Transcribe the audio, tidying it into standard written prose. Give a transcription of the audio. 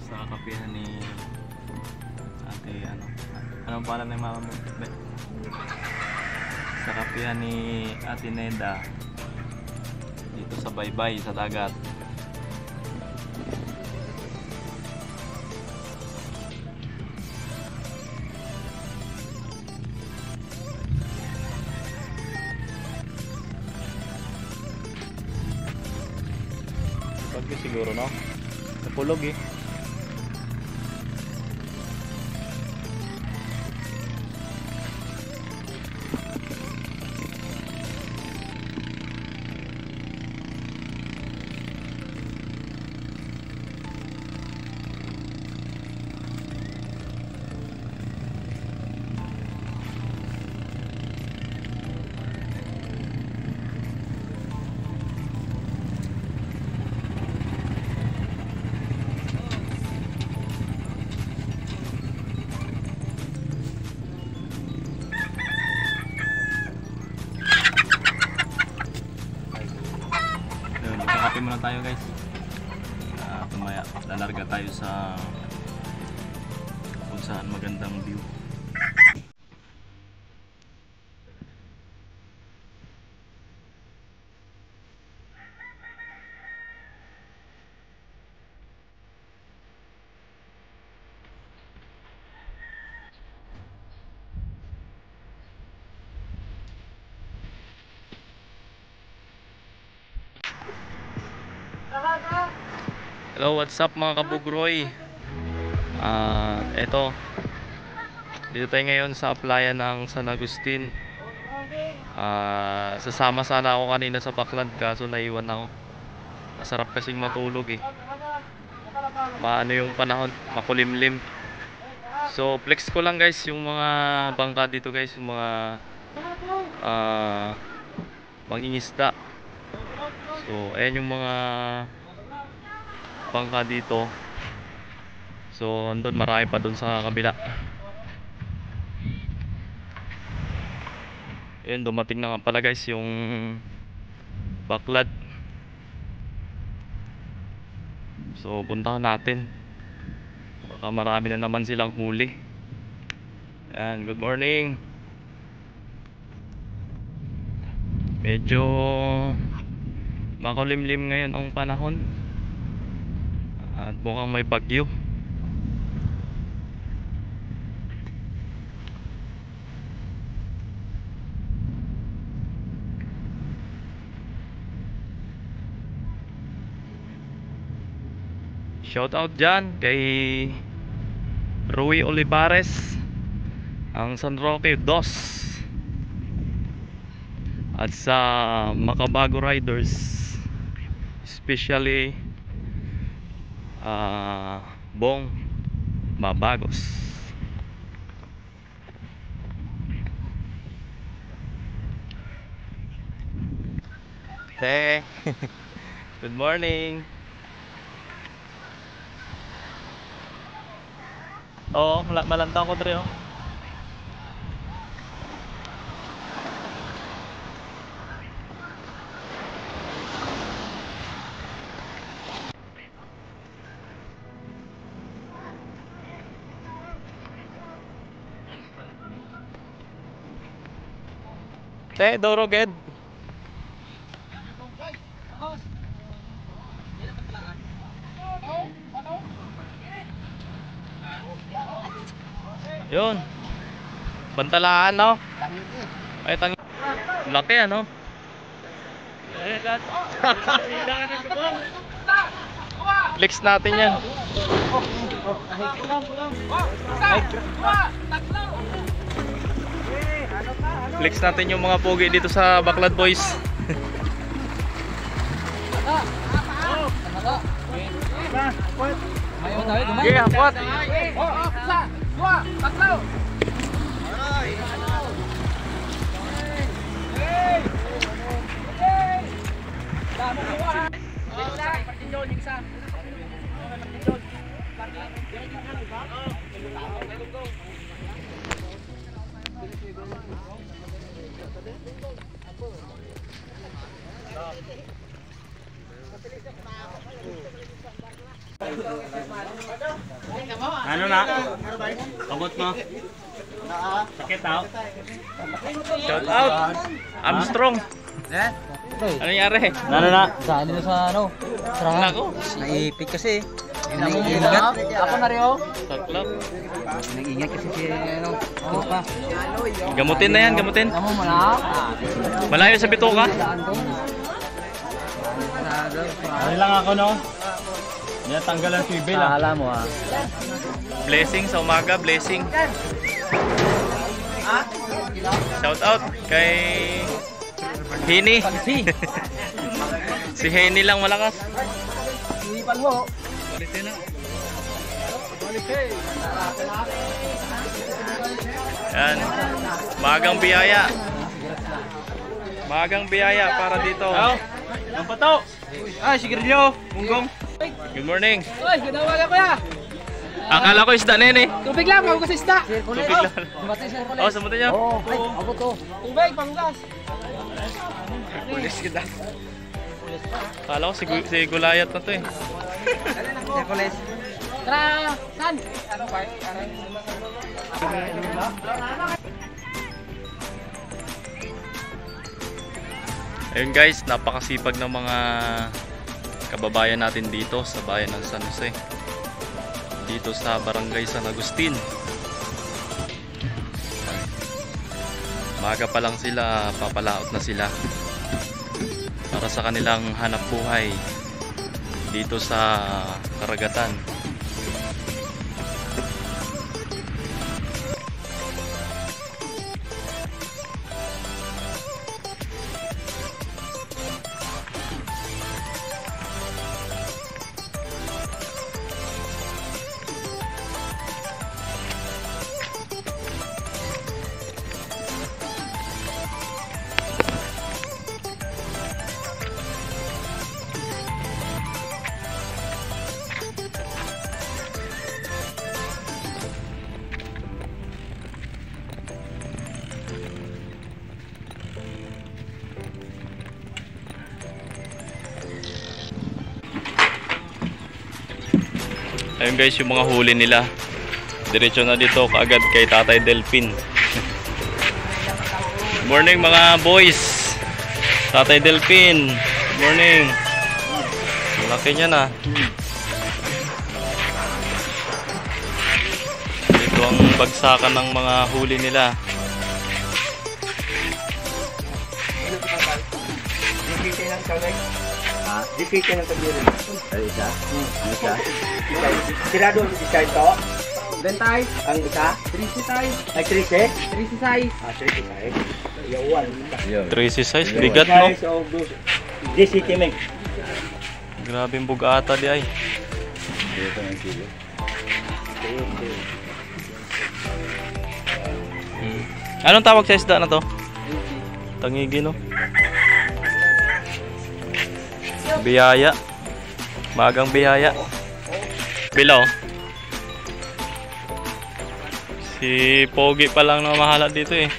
sa kapihan ni ate anong pala ni mama mo? Sa kapihan ni ate Neda dito sa Baybay sa dagat. Pagki siguro no? Napulog eh. Kape muna tayo guys. Tumaya, lalarga tayo sa kung saan magandang view. Hello, what's up mga kabugroy? Eto, dito tayo ngayon sa playan ng San Agustin. Sasama sana ako kanina sa Baklad kaso naiwan ako. Masarap kasing matulog eh. Maano yung panahon, makulimlim. So flex ko lang guys yung mga bangka dito guys, yung mga mangingisda. So ayan yung mga bangka dito. So andun marami pa dun sa kabila. Ayun, dumating na nga pala guys yung Baklad. So puntahan natin. Baka marami na naman silang huli. Ayan, good morning. Medyo makulimlim ngayon ang panahon. At mukhang may bagyo. Shout out dyan kay Rui Olivares, ang San Roque Dos, at sa Macabago Riders, especially Bong Mabagos. Hey, good morning. Oo, malantang ko dre oh. Te, doroged. Yun. Bantalaan no. Ay tang laki ano. Flex natin yan. Flex natin yung mga pogi dito sa Baklad boys. Okay, hapot. Dua, tatlo. Aray. Hey. Hey. Damo ko ha. Isa, partido yung isa. Partido. Ano na? Kamot mo. Sakit out. Shout out. Armstrong. Ano nangyari? Ano na? Saan na sa ano? Sarahan. Nako. Naipit kasi. Nag-ingat. Ako na rin oh. Saklap. Nag-ingat kasi si ano. Ano pa? Gamutin na yan, gamutin. Amo mo na. Malayo sa bituka. Ano lang ako no? Hindi tanggal ang swivel ah. Alam mo ah. Blessing sa umaga, blessing. Shout out kay Henny. Si Henny lang malakas. Ipan mo. Yan. Magang biyaya. Magang biyaya para dito. Ang pato! Ay, sigarilyo. Munggong. Good morning. Oy, ginawa ko ya. Akala ko isda na yun eh. Tubig lang, ako kasi isda. Tubig lang. Matay sa Hercules. Oh, samutin niyo. Oo, ay, ako to. Tubig, panggas. Pulis kita. Akala ko si Gulayat na to eh. Hercules. Tara, san? Ano ba? Ayun guys, napakasipag ng mga kababayan natin dito sa bayan ng San Jose. Dito sa barangay San Agustin. Maga pa lang sila, papalaot na sila para sa kanilang hanap buhay dito sa karagatan. Ayun guys, yung mga huli nila. Diretso na dito kaagad kay Tatay Delphin. Good morning mga boys. Tatay Delphin. Good morning. Laki niya na. Dito ang bagsakan ng mga huli nila. Dikita ng pagdiri. Ay, isa? Isa? Sirado ang isa ito? Bentay. Ang isa? 3 size. Ay, 3 3 size. Ah, 3 size. Yawan. 3 size, bigat no? Size of those. This city make. Grabe yung bugata di ay. Anong tawag sa isda na to? Tangigi no? Biyaya. Magang biyaya. Bilaw. Si Pogi pa lang na mahala dito eh.